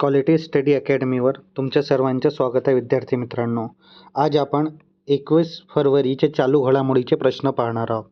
Quality study अकॅडमीवर तुमच्या सर्वांचं स्वागत आहे विद्यार्थी मित्रांनो. आज आपण 21 फरवरीचे चालू घडामोडीचे प्रश्न पाहणार आहोत.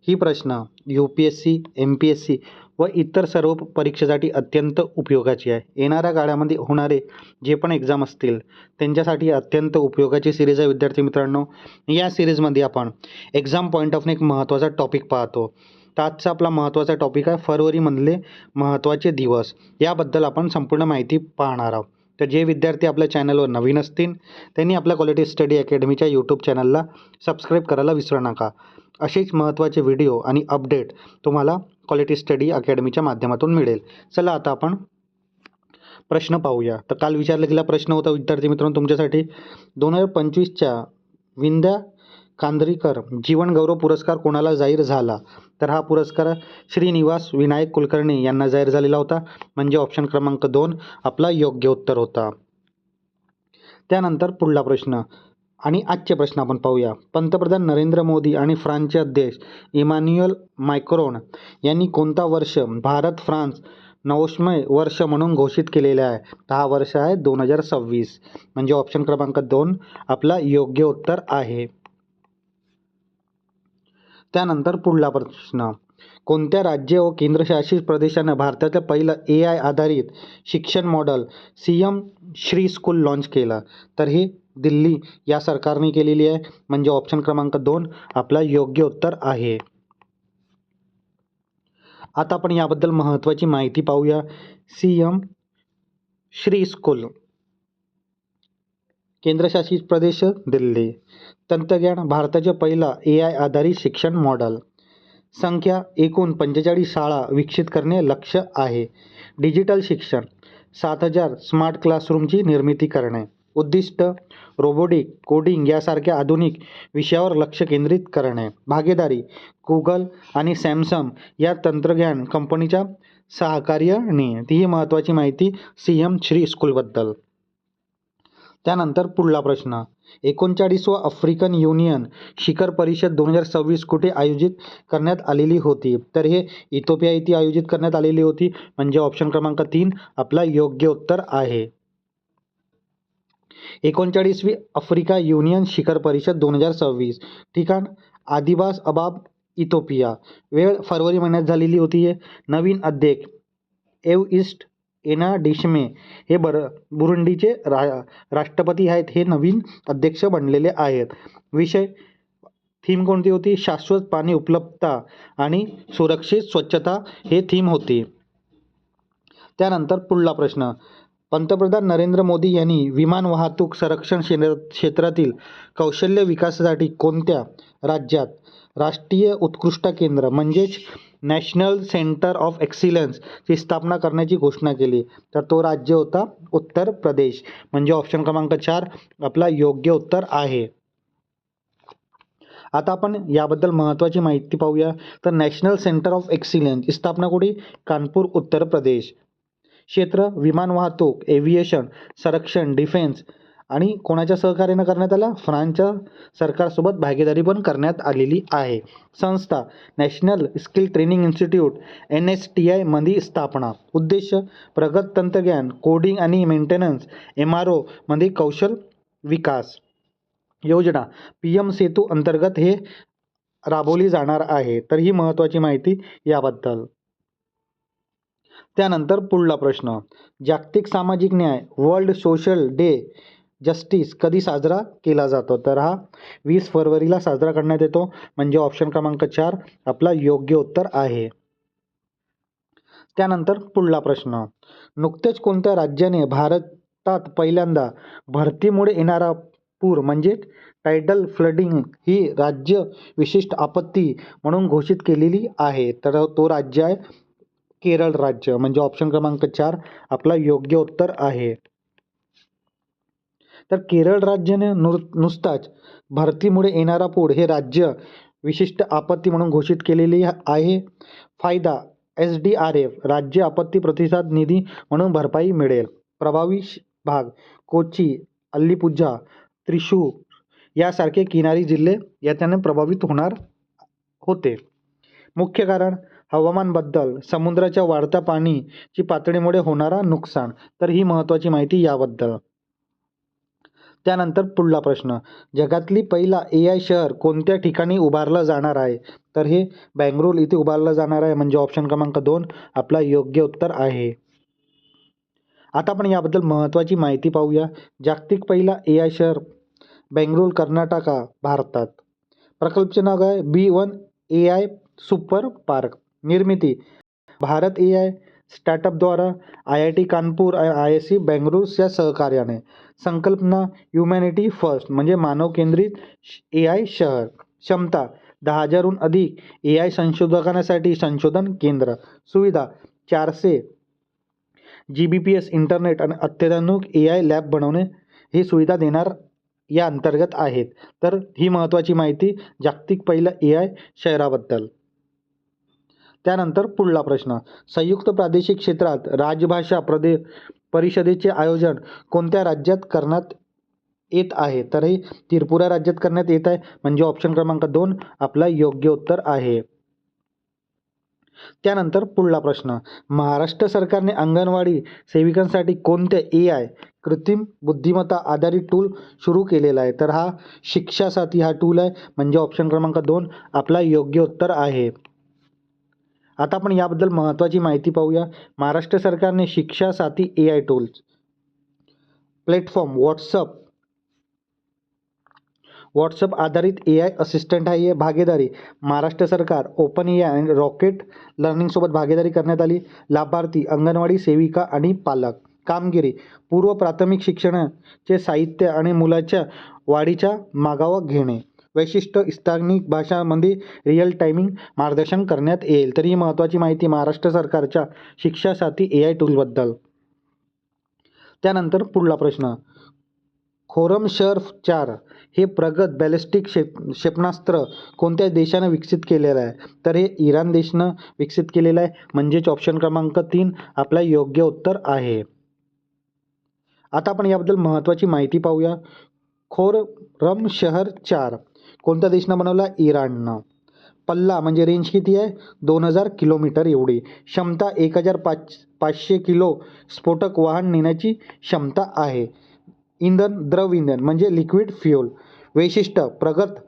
ही प्रश्न UPSC, MPSC व इतर सर्व परीक्षेसाठी अत्यंत उपयोगाची आहे. येणाऱ्या काळामध्ये होणारे जे पण एक्झाम असतील त्यांच्यासाठी अत्यंत उपयोगाची सिरीज आहे विद्यार्थी मित्रांनो. या सिरीजमध्ये आपण एक्झाम पॉईंट ऑफ एक महत्त्वाचा टॉपिक पाहतो. तर आजचा आपला महत्त्वाचा टॉपिक आहे फरवरीमधले महत्त्वाचे दिवस. याबद्दल आपण संपूर्ण माहिती पाहणार आहोत. तर जे विद्यार्थी आपल्या चॅनलवर नवीन असतील त्यांनी आपल्या क्वालिटी स्टडी अकॅडमीच्या यूट्यूब चॅनलला सबस्क्राईब करायला विसरू नका. असेच महत्त्वाचे व्हिडिओ आणि अपडेट तुम्हाला क्वालिटी स्टडी अकॅडमीच्या माध्यमातून मिळेल. चला आता आपण प्रश्न पाहूया. तर काल विचारला गेला प्रश्न होता विद्यार्थी मित्रांनो तुमच्यासाठी, 2025च्या विंध्या कांद्रीकर जीवन गौरव पुरस्कार कोणाला जाहीर झाला? तर हा पुरस्कार श्रीनिवास विनायक कुलकर्णी यांना जाहीर झालेला होता, म्हणजे ऑप्शन क्रमांक 2 आपला योग्य उत्तर होता. त्यानंतर पुढला प्रश्न आणि आजचे प्रश्न आपण पाहूया. पंतप्रधान नरेंद्र मोदी आणि फ्रान्सचे अध्यक्ष इमॅन्युएल मॅक्रोन यांनी कोणता वर्ष भारत फ्रान्स नवोन्मेष वर्ष म्हणून घोषित केलेले आहे? तर हा वर्ष आहे 2026, म्हणजे ऑप्शन क्रमांक 2 आपला योग्य उत्तर आहे. त्यानंतर पुढला प्रश्न, कोणत्या राज्य व केंद्रशासित प्रदेशानं भारताचं पहिलं AI आधारित शिक्षण model CM Shri school launch केलं? तर हे दिल्ली या सरकारने केलेली आहे, म्हणजे ऑप्शन क्रमांक 2 आपला योग्य उत्तर आहे. आता आपण याबद्दल महत्त्वाची माहिती पाहूया. CM श्री स्कूल, केंद्रशासित प्रदेश दिल्ली. तंत्रज्ञान, भारताचे पहिला AI आधारित शिक्षण मॉडेल. संख्या, एकूण 45 शाळा विकसित करणे लक्ष्य आहे. डिजिटल शिक्षण, 7000 स्मार्ट क्लासरूमची निर्मिती करणे. उद्दिष्ट, रोबोटिक, कोडिंग यासारख्या आधुनिक विषयावर लक्ष केंद्रित करणे. भागीदारी, गुगल आणि सॅमसंग या तंत्रज्ञान कंपनीच्या सहकार्याने. ही महत्त्वाची माहिती CM श्री स्कूलबद्दल. त्यानंतर पुढला प्रश्न, 39वा आफ्रिकन युनियन शिखर परिषद 2026 कुठे आयोजित करण्यात आलेली होती? तर हे इथिओपिया येथे आयोजित करण्यात आलेली होती, म्हणजे ऑप्शन क्रमांक 3 आपला योग्य उत्तर आहे. 39वी आफ्रिका युनियन शिखर परिषद 2026. ठिकाण आदिबास अबाब, इथिओपिया. वेळ फरवरी महिन्यात झालेली होती. नवीन अध्यक्ष एव्हरिस्ट एनाडिशमे हे बुरुंडीचे राष्ट्रपती आहेत. हे नवीन अध्यक्ष बनलेले आहेत. विषय, थीम कोणती होती? शाश्वत पाणी उपलब्धता आणि सुरक्षित स्वच्छता हे थीम होती. त्यानंतर पुढला प्रश्न, पंतप्रधान नरेंद्र मोदी यांनी विमान वाहतूक संरक्षण क्षेत्रातील कौशल्य विकासासाठी कोणत्या राज्यात राष्ट्रीय उत्कृष्ट केंद्र म्हणजेच नॅशनल सेंटर ऑफ एक्सिलन्स ची स्थापना करण्याची घोषणा केली? तर तो राज्य होता उत्तर प्रदेश, म्हणजे ऑप्शन क्रमांक 4 आपला योग्य उत्तर आहे. आता आपण याबद्दल महत्त्वाची माहिती पाहूया. तर नॅशनल सेंटर ऑफ एक्सिलन्स स्थापना कुठे? कानपूर, उत्तर प्रदेश. क्षेत्र, विमान वाहतूक, एव्हिएशन, संरक्षण, डिफेन्स. आणि कोणाच्या सहकार्यानं करण्यात आला? फ्रान्सच्या सरकारसोबत भागीदारी पण करण्यात आलेली आहे. संस्था, national skill training institute NSTI मध्ये स्थापना. उद्देश, प्रगत तंत्रज्ञान, कोडिंग आणि मेंटेनन्स, MRO मध्ये कौशल विकास. योजना, PM सेतू अंतर्गत हे राबवली जाणार आहे. तर ही महत्त्वाची माहिती याबद्दल. त्यानंतर पुढला प्रश्न, जागतिक सामाजिक न्याय वर्ल्ड सोशल डे जस्टिस कधी साजरा केला जातो? तर हा 20 फरवरीला साजरा करण्यात येतो, म्हणजे ऑप्शन क्रमांक 4 आपला योग्य उत्तर आहे. त्यानंतर पुढला प्रश्न, नुकतेच कोणत्या राज्याने भारतात पहिल्यांदा भरतीमुळे येणारा पूर म्हणजे टायडल फ्लडिंग ही राज्य विशिष्ट आपत्ती म्हणून घोषित केलेली आहे? तर तो राज्य आहे केरळ राज्य, म्हणजे ऑप्शन क्रमांक 4 आपला योग्य उत्तर आहे. तर केरळ राज्याने नुसताच भरतीमुळे येणारा पूर हे राज्य विशिष्ट आपत्ती म्हणून घोषित केलेली आहे. फायदा, SDRF राज्य आपत्ती प्रतिसाद निधी म्हणून भरपाई मिळेल. प्रभावी भाग, कोची, अल्लीपुझा, त्रिशूर यासारखे किनारी जिल्हे याच्याने प्रभावित होणार होते. मुख्य कारण, हवामान बदल, समुद्राच्या वाढत्या पाणीची पातळीमुळे होणारा नुकसान. तर ही महत्त्वाची माहिती याबद्दल. त्यानंतर पुढला प्रश्न, जगातली पहिला AI शहर कोणत्या ठिकाणी उभारलं जाणार आहे? तर हे बेंगळुरू इथे उभारलं जाणार आहे, म्हणजे ऑप्शन क्रमांक 2 आपला योग्य उत्तर आहे. आता आपण याबद्दल महत्त्वाची माहिती पाहूया. जागतिक पहिला AI शहर बेंगळुरू, कर्नाटक, भारतात. प्रकल्पाचे नाव आहे B1 AI सुपर पार्क. निर्मिती Bharat AI स्टार्टअपद्वारा IIT Kanpur IISc बेंगळुरूच्या सहकार्याने. संकल्पना ह्युमॅनिटी फर्स्ट म्हणजे मानव केंद्रित AI शहर. क्षमता 10,000हून अधिक AI संशोधकांसाठी संशोधन केंद्र. सुविधा 400 Gbps इंटरनेट आणि अत्याधुनिक AI लॅब बनवणे ही सुविधा देणार या अंतर्गत आहेत. तर ही महत्त्वाची माहिती जागतिक पहिल्या AI शहराबद्दल. त्यानंतर पुढला प्रश्न, संयुक्त प्रादेशिक क्षेत्रात राजभाषा परिषदेचे आयोजन कोणत्या राज्यात करण्यात येत आहे? तर हे त्रिपुरा राज्यात करण्यात येत आहे, म्हणजे ऑप्शन क्रमांक 2 आपला योग्य उत्तर आहे. त्यानंतर पुढला प्रश्न, महाराष्ट्र सरकारने अंगणवाडी सेविकांसाठी कोणत्या AI कृत्रिम बुद्धिमत्ता आधारित टूल सुरू केलेला आहे? तर हा शिक्षा साथी हा टूल आहे, म्हणजे ऑप्शन क्रमांक 2 आपला योग्य उत्तर आहे. आता आपण याबद्दल महत्त्वाची माहिती पाहूया. महाराष्ट्र सरकारने शिक्षा साथी AI टूल्स प्लॅटफॉर्म व्हॉट्सअप आधारित AI असिस्टंट आहे. भागीदारी महाराष्ट्र सरकार, ओपन AI आणि रॉकेट लर्निंगसोबत भागीदारी करण्यात आली. लाभार्थी अंगणवाडी सेविका आणि पालक. कामगिरी पूर्व प्राथमिक शिक्षणाचे साहित्य आणि मुलाच्या वाढीचा मागोवा घेणे. वैशिष्ट्य स्थानिक भाषांमध्ये रिअल टायमिंग मार्गदर्शन करण्यात येईल. तर ही महत्त्वाची माहिती महाराष्ट्र सरकारच्या शिक्षा साथी AI टूलबद्दल. त्यानंतर पुढला प्रश्न, खोरम-शर-4 हे प्रगत बॅलिस्टिक क्षेपणास्त्र कोणत्या देशानं विकसित केलेलं आहे? तर हे इराण देशानं विकसित केलेलं आहे, म्हणजेच ऑप्शन क्रमांक 3 आपला योग्य उत्तर आहे. आता आपण याबद्दल महत्त्वाची माहिती पाहूया. खोरम-शर-4 कोणत्या देशानं बनवला? इराणनं. पल्ला म्हणजे रेंज किती आहे? 2000 किलोमीटर एवढी. क्षमता 1500 किलो स्फोटक वाहन नेण्याची क्षमता आहे. इंधन द्रव इंधन म्हणजे लिक्विड फ्युल. वैशिष्ट्य प्रगत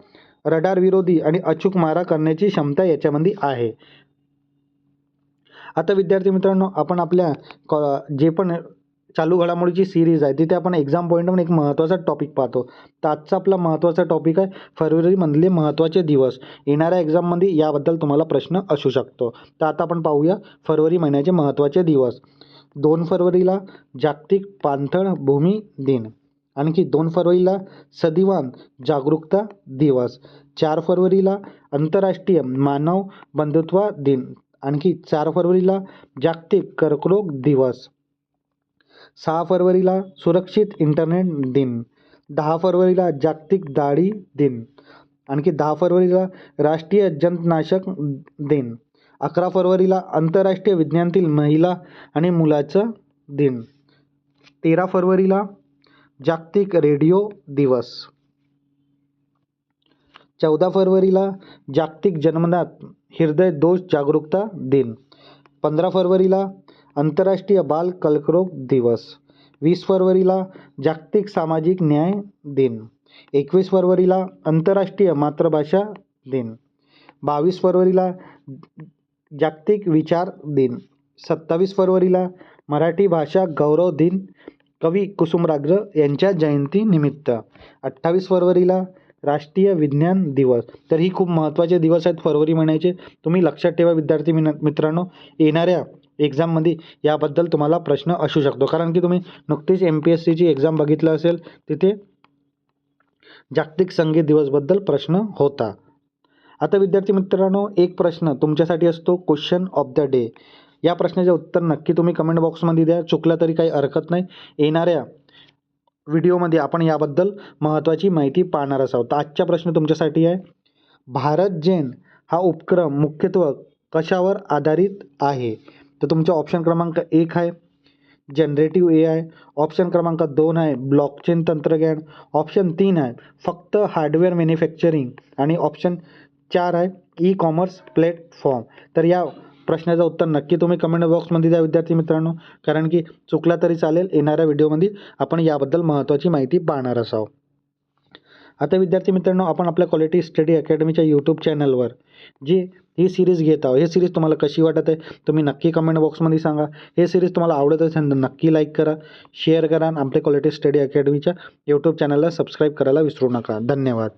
रडार विरोधी आणि अचूक मारा करण्याची क्षमता याच्यामध्ये आहे. आता विद्यार्थी मित्रांनो, आपण आपल्या जे पण चालू घडामोडीची सिरीज आहे तिथे आपण एक्झाम पॉईंट म्हणून एक महत्त्वाचा टॉपिक पाहतो. तर आजचा आपला महत्त्वाचा टॉपिक आहे फरवरीमधले महत्त्वाचे दिवस. येणाऱ्या एक्झाममध्ये याबद्दल तुम्हाला प्रश्न असू शकतो. तर आता आपण पाहूया फरवरी महिन्याचे महत्त्वाचे दिवस. 2 फरवरीला जागतिक पाणथळ भूमी दिन. आणखी 2 फरवरीला सदिवान जागरूकता दिवस. 4 फरवरीला आंतरराष्ट्रीय मानव बंधुत्व दिन. आणखी 4 फरवरीला जागतिक कर्करोग दिवस. 6 फरवरीला सुरक्षित इंटरनेट दिन. 10 फरवरीला जागतिक दाढी दिन. आणखी 10 फरवरीला राष्ट्रीय जंतनाशक दिन. 11 फरवरीला आंतरराष्ट्रीय विज्ञानातील महिला आणि मुलाचं दिन. 13 फरवरीला जागतिक रेडिओ दिवस. 14 फरवरीला जागतिक जन्मजात हृदय दोष जागरूकता दिन. 15 फरवरीला आंतरराष्ट्रीय बाल कर्करोग दिवस. 20 फरवरीला जागतिक सामाजिक न्याय दिन. 21 फरवरीला आंतरराष्ट्रीय मातृभाषा दिन. 22 फरवरीला जागतिक विचार दिन. 27 फरवरीला मराठी भाषा गौरव दिन कवी कुसुमाग्रज यांच्या जयंतीनिमित्त. 28 फरवरीला राष्ट्रीय विज्ञान दिवस. तर ही खूप महत्त्वाचे दिवस आहेत फरवरी महिन्याचे. तुम्ही लक्षात ठेवा विद्यार्थी मित्रांनो, येणाऱ्या एक्झाममध्ये याबद्दल तुम्हाला प्रश्न असू शकतो. कारण की तुम्ही नुकतीच MPSCची एक्झाम बघितलं असेल, तिथे जागतिक संगीत दिवसबद्दल प्रश्न होता. आता विद्यार्थी मित्रांनो, एक प्रश्न तुमच्यासाठी असतो क्वेश्चन ऑफ द डे. या प्रश्नाचे उत्तर नक्की तुम्ही कमेंट बॉक्समध्ये द्या. चुकलं तरी काही हरकत नाही. येणाऱ्या व्हिडिओमध्ये आपण याबद्दल महत्त्वाची माहिती पाहणार आहोत. आजचा प्रश्न तुमच्यासाठी आहे, भारत जेन हा उपक्रम मुख्यत्वे कशावर आधारित आहे? तर तुमचा ऑप्शन क्रमांक 1 आहे जनरेटिव्ह AI. ऑप्शन क्रमांक 2 आहे ब्लॉकचेन तंत्रज्ञान. ऑप्शन 3 आहे फक्त हार्डवेअर मॅन्युफॅक्चरिंग आणि ऑप्शन 4 आहे ई कॉमर्स प्लॅटफॉर्म. तर या प्रश्नाचं उत्तर नक्की तुम्ही कमेंट बॉक्समध्ये द्या विद्यार्थी मित्रांनो, कारण की चुकला तरी चालेल, येणाऱ्या व्हिडिओमध्ये आपण याबद्दल महत्त्वाची माहिती पाहणार असावं. आता विद्यार्थी मित्रांनो, आपण आपल्या क्वालिटी स्टडी अकॅडमीच्या यूट्यूब चॅनलवर जी ही सिरीज घेत आहोत, ही सिरीज तुम्हाला कशी वाटत आहे तुम्ही नक्की कमेंट बॉक्समध्ये सांगा. हे सिरीज तुम्हाला आवडत असेल तर नक्की लाईक करा, शेअर करा आणि आपल्या क्वालिटी स्टडी अकॅडमीच्या यूट्यूब चॅनलला सबस्क्राईब करायला विसरू नका. धन्यवाद.